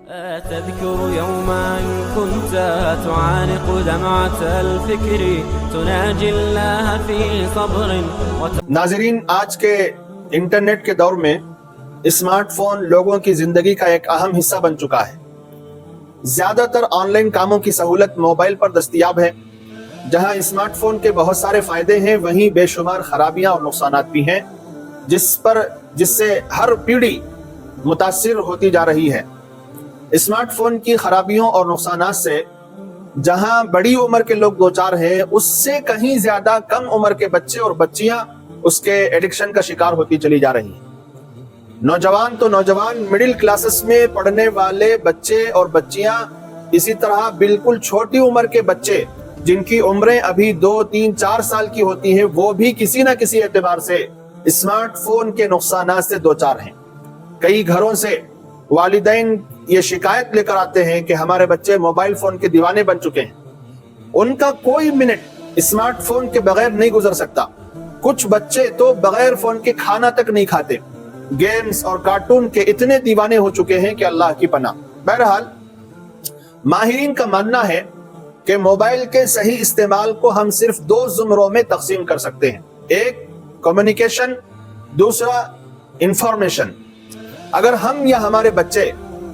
تذكر يوما كنت تعانق دمعة الفكر تناجي الله في صبر. ناظرین، آج کے انٹرنیٹ کے دور میں اسمارٹ فون لوگوں کی زندگی کا ایک اہم حصہ بن چکا ہے۔ زیادہ تر آن لائن کاموں کی سہولت موبائل پر دستیاب ہے۔ جہاں اسمارٹ فون کے بہت سارے فائدے ہیں، وہیں بے شمار خرابیاں اور نقصانات بھی ہیں جس سے ہر پیڑھی متاثر ہوتی جا رہی ہے۔ اسمارٹ فون کی خرابیوں اور نقصانات سے جہاں بڑی عمر کے لوگ دوچار ہیں، اس سے کہیں زیادہ کم عمر کے بچے اور بچیاں اس کے ایڈکشن کا شکار ہوتی چلی جا رہی ہیں۔ نوجوان مڈل کلاسز میں پڑھنے والے بچے اور بچیاں، اسی طرح بالکل چھوٹی عمر کے بچے جن کی عمریں ابھی 2، 3، 4 سال کی ہوتی ہیں، وہ بھی کسی نہ کسی اعتبار سے اسمارٹ فون کے نقصانات سے دوچار ہیں۔ کئی گھروں سے والدین یہ شکایت لے کر آتے ہیں کہ ہمارے بچے موبائل فون کے دیوانے بن چکے ہیں، ان کا کوئی منٹ اسمارٹ فون کے بغیر نہیں گزر سکتا۔ کچھ بچے تو بغیر فون کے کھانا تک نہیں کھاتے، گیمز اور کارٹون کے اتنے دیوانے ہو چکے ہیں کہ اللہ کی پناہ۔ بہرحال ماہرین کا ماننا ہے کہ موبائل کے صحیح استعمال کو ہم صرف 2 زمروں میں تقسیم کر سکتے ہیں، ایک کمیونیکیشن، دوسرا انفارمیشن۔ اگر ہم یا ہمارے بچے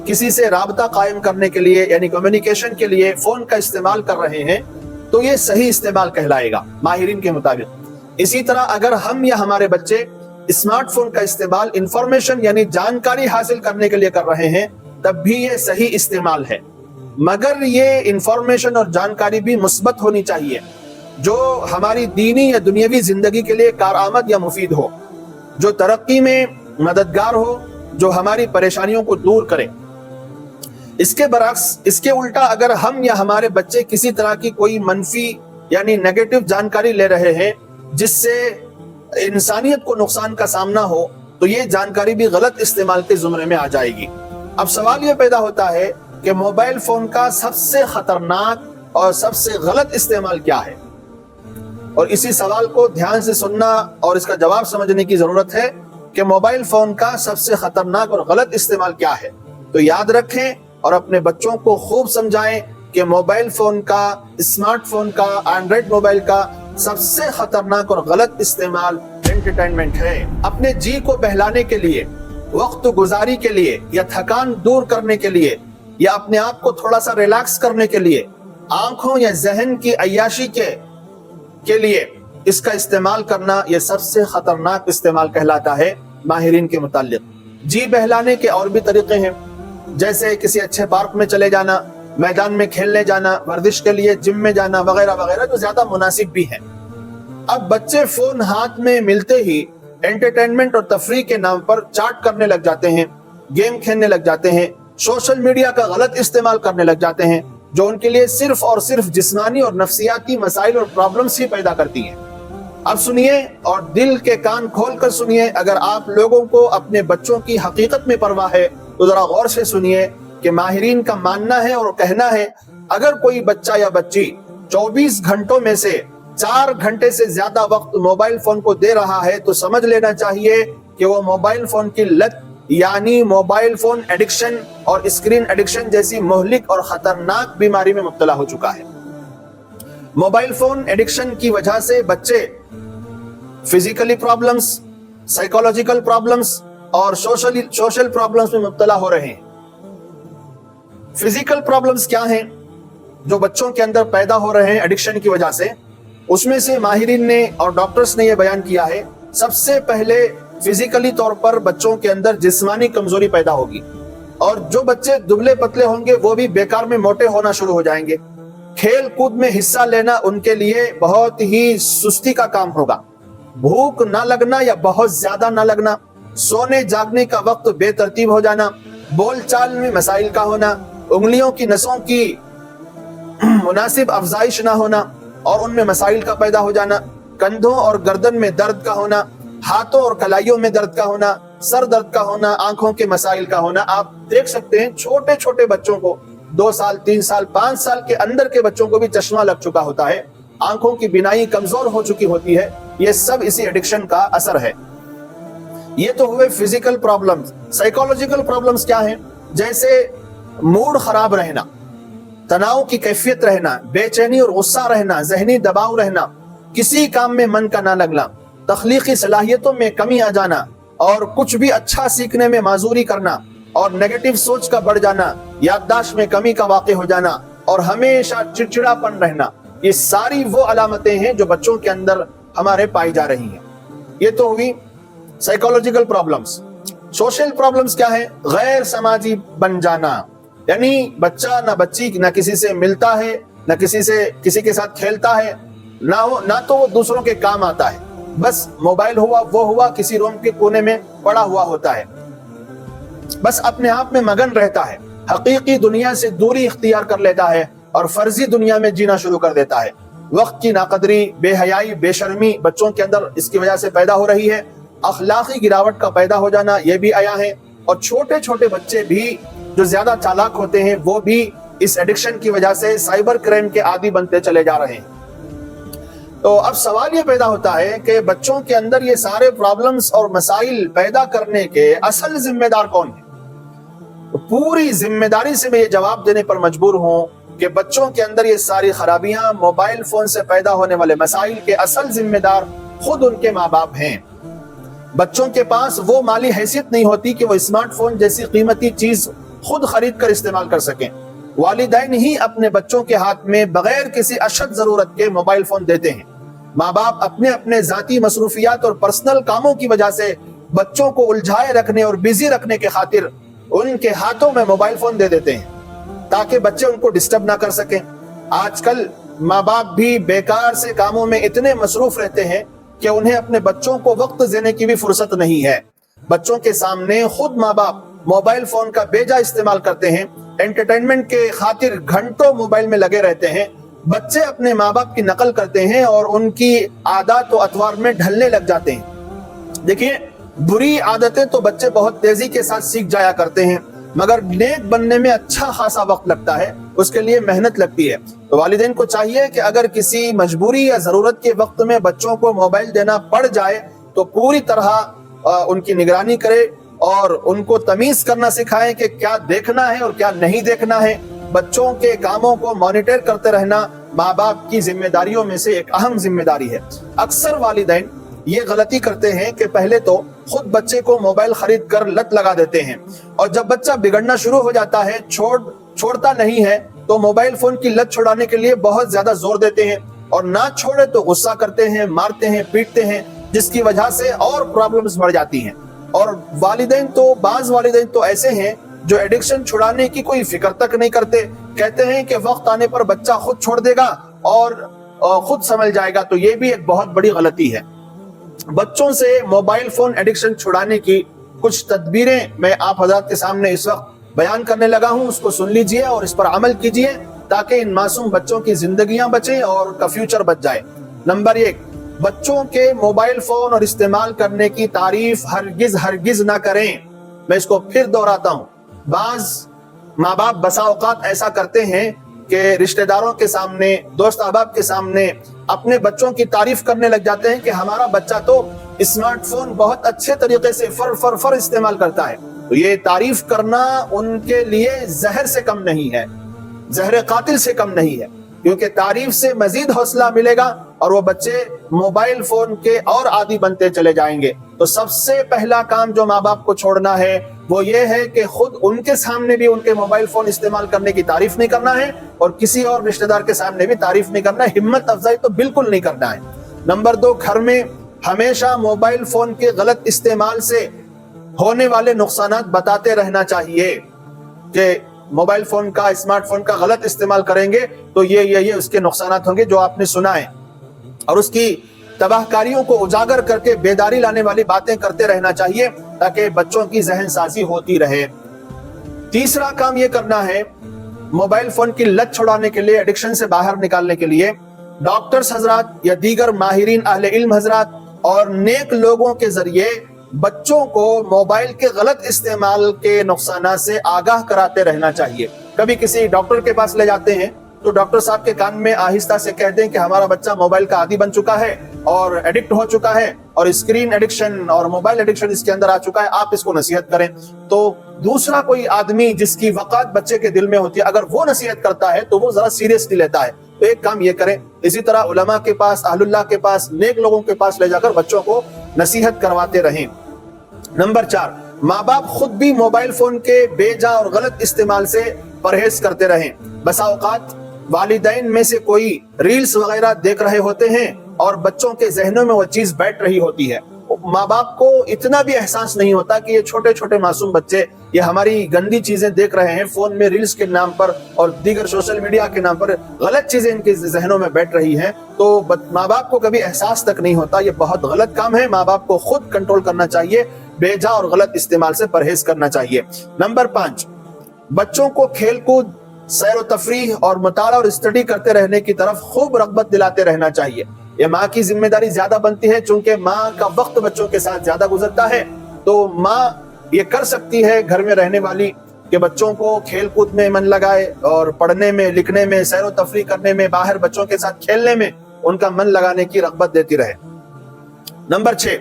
کسی سے رابطہ قائم کرنے کے لیے یعنی کمیونیکیشن کے لیے فون کا استعمال کر رہے ہیں تو یہ صحیح استعمال کہلائے گا ماہرین کے مطابق۔ اسی طرح اگر ہم یا ہمارے بچے اسمارٹ فون کا استعمال انفارمیشن یعنی جانکاری حاصل کرنے کے لیے کر رہے ہیں تب بھی یہ صحیح استعمال ہے، مگر یہ انفارمیشن اور جانکاری بھی مثبت ہونی چاہیے، جو ہماری دینی یا دنیاوی زندگی کے لیے کارآمد یا مفید ہو، جو ترقی میں مددگار ہو، جو ہماری پریشانیوں کو دور کرے۔ اس کے برعکس، اس کے الٹا، اگر ہم یا ہمارے بچے کسی طرح کی کوئی منفی یعنی نیگیٹو جانکاری لے رہے ہیں جس سے انسانیت کو نقصان کا سامنا ہو تو یہ جانکاری بھی غلط استعمال کے زمرے میں آ جائے گی۔ اب سوال یہ پیدا ہوتا ہے کہ موبائل فون کا سب سے خطرناک اور سب سے غلط استعمال کیا ہے، اور اسی سوال کو دھیان سے سننا اور اس کا جواب سمجھنے کی ضرورت ہے کہ موبائل فون کا سب سے خطرناک اور غلط استعمال کیا ہے۔ تو یاد رکھیں اور اپنے بچوں کو خوب سمجھائیں کہ موبائل فون کا، اسمارٹ فون کا، اینڈرائڈ موبائل کا سب سے خطرناک اور غلط استعمال انٹرٹینمنٹ ہے۔ اپنے جی کو بہلانے کے لیے، وقت گزاری کے لیے، یا تھکان دور کرنے کے لیے، یا اپنے آپ کو تھوڑا سا ریلیکس کرنے کے لیے، آنکھوں یا ذہن کی عیاشی کے لیے اس کا استعمال کرنا یہ سب سے خطرناک استعمال کہلاتا ہے ماہرین کے متعلق۔ جی بہلانے کے اور بھی طریقے ہیں، جیسے کسی اچھے پارک میں چلے جانا، میدان میں کھیلنے جانا، ورزش کے لیے جم میں جانا وغیرہ وغیرہ، جو زیادہ مناسب بھی ہیں۔ اب بچے فون ہاتھ میں ملتے ہی انٹرٹینمنٹ اور تفریح کے نام پر چاٹ کرنے لگ جاتے ہیں، گیم کھیلنے لگ جاتے ہیں، سوشل میڈیا کا غلط استعمال کرنے لگ جاتے ہیں، جو ان کے لیے صرف اور صرف جسمانی اور نفسیاتی مسائل اور پرابلمز ہی پیدا کرتی ہیں۔ اب سنیے اور دل کے کان کھول کر سنیے، اگر آپ لوگوں کو اپنے بچوں کی حقیقت میں پرواہ ہے تو ذرا غور سے سنیے کہ ماہرین کا ماننا ہے اور کہنا ہے اگر کوئی بچہ یا بچی 24 گھنٹوں میں سے 4 گھنٹے سے زیادہ وقت موبائل فون کو دے رہا ہے تو سمجھ لینا چاہیے کہ وہ موبائل فون کی لت یعنی موبائل فون ایڈکشن اور اسکرین ایڈکشن جیسی مہلک اور خطرناک بیماری میں مبتلا ہو چکا ہے۔ موبائل فون ایڈکشن کی وجہ سے بچے فزیکلی پرابلمز، سائیکولوجیکل پرابلمز اور سوشل پرابلمز میں مبتلا ہو رہے ہیں۔ فزیکل پرابلمز کیا ہیں جو بچوں کے اندر پیدا ہو رہے ہیں ایڈکشن کی وجہ سے؟ اس میں سے ماہرین نے اور ڈاکٹرز نے یہ بیان کیا ہے، سب سے پہلے فزیکلی طور پر بچوں کے اندر جسمانی کمزوری پیدا ہوگی، اور جو بچے دبلے پتلے ہوں گے وہ بھی بیکار میں موٹے ہونا شروع ہو جائیں گے۔ کھیل کود میں حصہ لینا ان کے لیے بہت ہی سستی کا کام ہوگا، بھوک نہ لگنا یا بہت زیادہ نہ لگنا، سونے جاگنے کا وقت بے ترتیب ہو جانا، بول چال میں مسائل کا ہونا، انگلیوں کی نسوں کی مناسب افزائش نہ ہونا اور ان میں مسائل کا پیدا ہو جانا، کندھوں اور گردن میں درد کا ہونا، ہاتھوں اور کلائیوں میں درد کا ہونا، سر درد کا ہونا، آنکھوں کے مسائل کا ہونا۔ آپ دیکھ سکتے ہیں چھوٹے چھوٹے بچوں کو 2 سال، 3 سال، 5 سال کے اندر کے بچوں کو بھی چشمہ لگ چکا ہوتا ہے، آنکھوں کی بینائی کمزور ہو چکی ہوتی ہے۔ یہ سب اسی ایڈکشن کا اثر ہے۔ یہ تو ہوئے فزیکل پرابلمز۔ سائیکولوجیکل پرابلمز کیا ہیں؟ جیسے मूड खराब रहना, तनाव की कैफियत रहना, बेचैनी और गुस्सा रहना, जहनी दबाव रहना, किसी काम में मन का ना लगना, तख्लीकी सलाहियतों में कमी आ जाना और कुछ भी अच्छा सीखने में माजूरी करना और नेगेटिव सोच का बढ़ जाना, याददाश्त में कमी का वाक़ हो जाना और हमेशा चिड़चिड़ापन रहना, ये सारी वो अलामतें हैं जो बच्चों के अंदर हमारे पाई जा रही हैं। ये तो हुई साइकोलॉजिकल प्रॉब्लम्स। सोशल प्रॉब्लम्स क्या है? गैर समाजी बन जाना, यानी बच्चा ना बच्ची ना किसी से मिलता है, ना किसी के साथ खेलता है, ना तो वो दूसरों के काम आता है, बस मोबाइल हुआ किसी रूम के कोने में पड़ा हुआ होता है, बस अपने आप में मगन रहता है, हकीकी दुनिया से दूरी इख्तियार कर लेता है और फर्जी दुनिया में जीना शुरू कर देता है। वक्त की नाकदरी, बेहयाई, बेशर्मी बच्चों के अंदर इसकी वजह से पैदा हो रही है। अखलाकी गिरावट का पैदा हो जाना ये भी आया है और छोटे छोटे बच्चे भी जो ज्यादा चालाक होते हैं वो भी इस एडिक्शन की वजह से साइबर क्राइम के आदी बनते चले जा रहे हैं। तो अब सवाल ये पैदा होता है कि बच्चों के अंदर ये सारे प्रॉब्लम्स और मसाइल पैदा करने के असल जिम्मेदार कौन है? तो पूरी जिम्मेदारी से मैं ये जवाब देने पर मजबूर हूं कि बच्चों के अंदर ये सारी खराबियां, मोबाइल फोन से पैदा होने वाले मसाइल के असल जिम्मेदार खुद उनके माँ बाप हैं। बच्चों के पास वो माली हैसियत नहीं होती कि वो स्मार्टफोन जैसी कीमती चीज खुद खरीद कर इस्तेमाल कर सकें। वालिदैन ही अपने बच्चों के हाथ में बगैर किसी अशद जरूरत के मोबाइल फोन देते हैं। माँ बाप अपने अपने जाती मसरूफियात और पर्सनल कामों की वजह से बच्चों को उलझाए रखने और बिजी रखने के खातिर उनके हाथों में मोबाइल फोन दे देते हैं ताकि बच्चे उनको डिस्टर्ब ना कर सकें। आजकल माँ बाप भी बेकार से कामों में इतने मसरूफ रहते हैं कि उन्हें अपने बच्चों को वक्त देने की भी फुर्सत नहीं है। बच्चों के सामने खुद माँ बाप मोबाइल फोन का बेजा इस्तेमाल करते हैं, एंटरटेनमेंट के खातिर घंटों मोबाइल में लगे रहते हैं। बच्चे अपने माँ बाप की नकल करते हैं और उनकी आदत और अतवार में ढलने लग जाते हैं। देखिए, बुरी आदतें तो बच्चे बहुत तेजी के साथ सीख जाया करते हैं, मगर नेक बनने में अच्छा खासा वक्त लगता है, उसके लिए मेहनत लगती है। तो वालिदैन को चाहिए कि अगर किसी मजबूरी या जरूरत के वक्त में बच्चों को मोबाइल देना पड़ जाए तो पूरी तरह उनकी निगरानी करे और उनको तमीज करना सिखाएं कि क्या देखना है और क्या नहीं देखना है। बच्चों के कामों को मॉनिटर करते रहना माँ बाप की जिम्मेदारियों में से एक अहम जिम्मेदारी है। अक्सर वालिदैन ये गलती करते हैं कि पहले तो खुद बच्चे को मोबाइल खरीद कर लत लगा देते हैं और जब बच्चा बिगड़ना शुरू हो जाता है, छोड़ता नहीं है, तो मोबाइल फोन की लत छुड़ाने के लिए बहुत ज्यादा जोर देते हैं और ना छोड़े तो गुस्सा करते हैं, मारते हैं, पीटते हैं, जिसकी वजह से और प्रॉब्लम्स बढ़ जाती हैं। और बाज वालिदैन तो ऐसे हैं जो एडिक्शन छुड़ाने की कोई फिक्र तक नहीं करते, कहते हैं कि वक्त आने पर बच्चा खुद छोड़ देगा और खुद समझ जाएगा। तो ये भी एक बहुत बड़ी गलती है। बच्चों से मोबाइल फोन एडिक्शन छुड़ाने की कुछ तदबीरें मैं आप हज़रात के सामने इस वक्त बयान करने लगा हूं, उसको सुन लीजिए और इस पर अमल कीजिए ताकि इन मासूम बच्चों की जिंदगियां बचें और का फ्यूचर बच जाए। नंबर 1, बच्चों के मोबाइल फोन और इस्तेमाल करने की तारीफ हरगिज ना करें। मैं इसको फिर दोहराता हूं। बाज माँ बाप बसा औकात ऐसा करते हैं कि रिश्तेदारों के सामने, दोस्त अहबाब के सामने अपने बच्चों की तारीफ करने लग जाते हैं कि हमारा बच्चा तो स्मार्टफोन बहुत अच्छे तरीके से फर इस्तेमाल करता है। तो ये तारीफ करना उनके लिए जहर से कम नहीं है, जहर कातिल से कम नहीं है, क्योंकि तारीफ से मजीद हौसला मिलेगा और वो बच्चे मोबाइल फोन के और आदी बनते चले जाएंगे। तो सबसे पहला काम जो माँ बाप को छोड़ना है वो ये है कि खुद उनके सामने भी उनके मोबाइल फोन इस्तेमाल करने की तारीफ नहीं करना है और किसी और रिश्तेदार के सामने भी तारीफ नहीं करना है, हिम्मत अफजाई तो बिल्कुल नहीं करना है। नंबर 2, घर में हमेशा मोबाइल फोन के गलत इस्तेमाल से होने वाले नुकसानात बताते रहना चाहिए कि मोबाइल फोन का, स्मार्टफोन का गलत इस्तेमाल करेंगे तो ये उसके नुकसानात होंगे जो आपने सुना है, और उसकी तबाहकारियों को उजागर करके बेदारी लाने वाली बातें करते रहना चाहिए ताकि बच्चों की जहन साजी होती रहे। तीसरा काम ये करना है, मोबाइल फोन की लत छुड़ाने के लिए, एडिक्शन से बाहर निकालने के लिए डॉक्टर्स हजरात या दीगर माहिरीन अहले इल्म हजरात और नेक लोगों के जरिए बच्चों को मोबाइल के गलत इस्तेमाल के नुकसानात से आगाह कराते रहना चाहिए। कभी किसी डॉक्टर के पास ले जाते हैं तो डॉक्टर साहब के कान में आहिस्ता से कह दें कि हमारा बच्चा मोबाइल का आदी बन चुका है और एडिक्ट हो चुका है और स्क्रीन एडिक्शन और मोबाइल एडिक्शन इसके अंदर आ चुका है, आप इसको नसीहत करें। तो दूसरा कोई आदमी जिसकी वक़ात बच्चे के दिल में होती है, अगर वो नसीहत करता है तो वो जरा सीरियसली लेता है। तो एक काम ये करें, इसी तरह उलमा के पास, अहलुल्लाह के पास, नेक लोगों के पास ले जाकर बच्चों को नसीहत करवाते रहें। नंबर 4, माँ बाप खुद भी मोबाइल फोन के बेजा और गलत इस्तेमाल से परहेज करते रहें। बसा औकात वालिदैन में से कोई रील्स वगैरह देख रहे होते हैं और बच्चों के जहनों में वो चीज बैठ रही होती है। माँ बाप को इतना भी एहसास नहीं होता कि ये छोटे छोटे मासूम बच्चे ये हमारी गंदी चीजें देख रहे हैं, फोन में रील्स के नाम पर और दीगर सोशल मीडिया के नाम पर गलत चीजें इनके जहनों में बैठ रही हैं। तो माँ बाप को कभी एहसास तक नहीं होता, ये बहुत गलत काम है। माँ बाप को खुद कंट्रोल करना चाहिए, बेजा और गलत इस्तेमाल से परहेज करना चाहिए। नंबर 5, बच्चों को खेल कूद, सैर व तफरीह और मुताला और स्टडी करते रहने की तरफ खूब रग़बत दिलाते रहना चाहिए। ये माँ की जिम्मेदारी ज्यादा बनती है, चूंकि माँ का वक्त बच्चों के साथ ज्यादा गुजरता है। तो माँ ये कर सकती है घर में रहने वाली कि बच्चों को खेल कूद में मन लगाए और पढ़ने में, लिखने में, सैर व तफरीह करने में, बाहर बच्चों के साथ खेलने में उनका मन लगाने की रग़बत देती रहे। नंबर 6,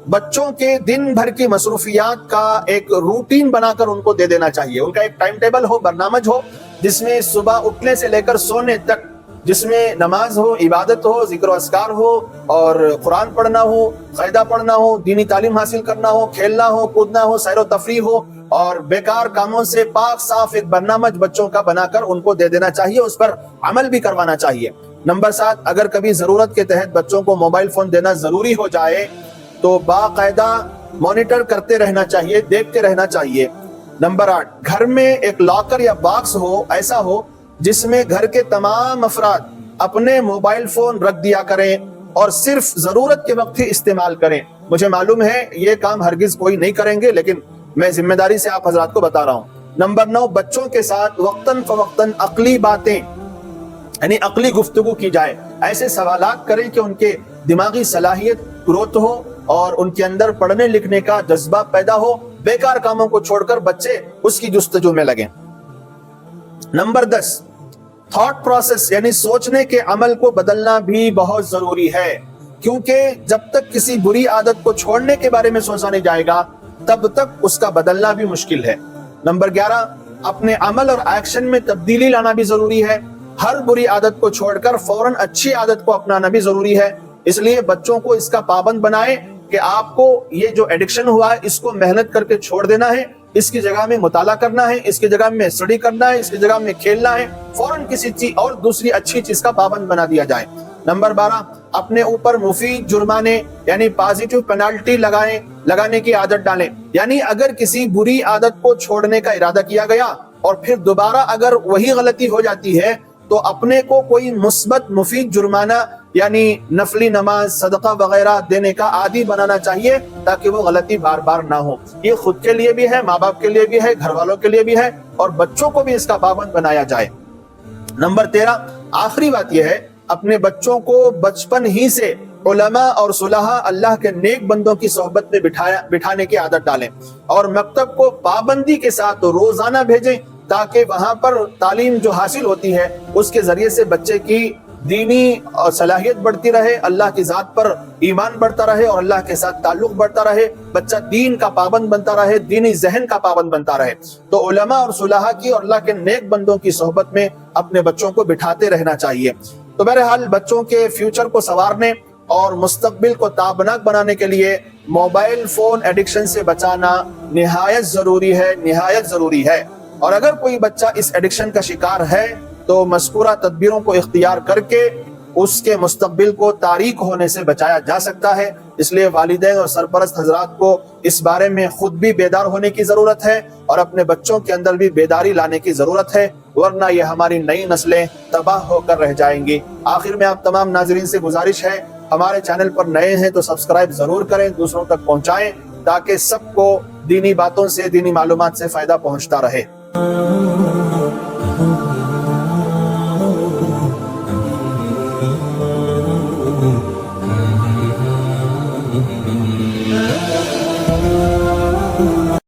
बच्चों के दिन भर की मसरूफियात का एक रूटीन बनाकर उनको दे देना चाहिए। उनका एक टाइम टेबल हो, बरनामज हो, जिसमें सुबह उठने से लेकर सोने तक, जिसमें नमाज हो, इबादत हो, जिक्र अस्कार हो और कुरान पढ़ना हो, क़ायदा पढ़ना हो, दीनी तालीम हासिल करना हो, खेलना हो, कूदना हो, सैर व तफरीह हो और बेकार कामों से पाक साफ एक बरनामज बच्चों का बनाकर उनको दे देना चाहिए, उस पर अमल भी करवाना चाहिए। नंबर 7, अगर कभी जरूरत के तहत बच्चों को मोबाइल फोन देना जरूरी हो जाए तो बाकायदा मॉनिटर करते रहना चाहिए, देखते रहना चाहिए। नंबर 8, घर में एक लॉकर या बॉक्स हो, ऐसा हो जिसमें घर के तमाम अफराद अपने मोबाइल फोन रख दिया करें और सिर्फ जरूरत के वक्त ही इस्तेमाल करें। मुझे मालूम है ये काम हरगिज कोई नहीं करेंगे, लेकिन मैं जिम्मेदारी से आप हजरात को बता रहा हूँ। नंबर 9, बच्चों के साथ वक्तन फवक्तन अकली बातें यानी अकली गुफ्तगू की जाए। ऐसे सवालात करें कि उनके दिमागी सलाहियत ग्रोथ हो और उनके अंदर पढ़ने लिखने का जज्बा पैदा हो। बेकार कामों को छोड़कर बच्चे उसकी जुस्तजू में लगे। नंबर 10, थॉट प्रोसेस यानी सोचने के अमल को बदलना भी बहुत जरूरी है, क्योंकि जब तक किसी बुरी आदत को छोड़ने के बारे में सोचा नहीं जाएगा तब तक उसका बदलना भी मुश्किल है। नंबर 11, अपने अमल और एक्शन में तब्दीली लाना भी जरूरी है। हर बुरी आदत को छोड़कर फौरन अच्छी आदत को अपनाना भी जरूरी है। इसलिए बच्चों को इसका पाबंद बनाएं कि आपको ये जो एडिक्शन हुआ है इसको मेहनत करके छोड़ देना है, इसकी जगह में मुताला करना है, इसकी जगह में स्टडी करना है, इसकी जगह में खेलना है। फौरन किसी चीज और दूसरी अच्छी चीज का पाबंद बना दिया जाए। नंबर 12, अपने ऊपर मुफीद जुर्माने यानी पॉजिटिव पेनल्टी लगाने की आदत डालें। यानी अगर किसी बुरी आदत को छोड़ने का इरादा किया गया और फिर दोबारा अगर वही गलती हो जाती है तो अपने को कोई मुस्बत मुफीद जुर्माना यानी नफली नमाज, सदका वगैरह देने का आदी बनाना चाहिए ताकि वो गलती बार बार ना हो। ये खुद के लिए भी है, माँ बाप के लिए भी है, घर वालों के लिए भी है और बच्चों को भी इसका पाबंद बनाया जाए। नंबर 13, आखिरी बात यह है, अपने बच्चों को बचपन ही से उलमा और सुलहा अल्लाह के नेक बंदों की सोहबत में बिठाने की आदत डालें और मकतब को पाबंदी के साथ रोजाना भेजें ताकि वहां पर तालीम जो हासिल होती है उसके जरिए से बच्चे की दीनी और सलाहियत बढ़ती रहे, अल्लाह की जात पर ईमान बढ़ता रहे और अल्लाह के साथ ताल्लुक बढ़ता रहे, बच्चा दीन का पाबंद बनता रहे, दीनी जहन का पाबंद बनता रहे। तो उलमा और सुलहा की और अल्लाह के नेक बंदों की सोहबत में अपने बच्चों को बिठाते रहना चाहिए। तो बहरहाल बच्चों के फ्यूचर को संवारने और मुस्तकबिल को ताबनाक बनाने के लिए मोबाइल फोन एडिक्शन से बचाना निहायत जरूरी है। और अगर कोई बच्चा इस एडिक्शन का शिकार है तो मज़कूरा तदबीरों को इख्तियार करके उसके मुस्तकबिल को तारीक होने से बचाया जा सकता है। इसलिए वालिदैन और सरपरस्त हजरात को इस बारे में खुद भी बेदार होने की जरूरत है और अपने बच्चों के अंदर भी बेदारी लाने की जरूरत है, वरना ये हमारी नई नस्लें तबाह होकर रह जाएंगी। आखिर में आप तमाम नाजरीन से गुजारिश है, हमारे चैनल पर नए हैं तो सब्सक्राइब जरूर करें, दूसरों तक पहुँचाएं ताकि सबको दीनी बातों से, दीनी मालूमात से फायदा पहुँचता रहे।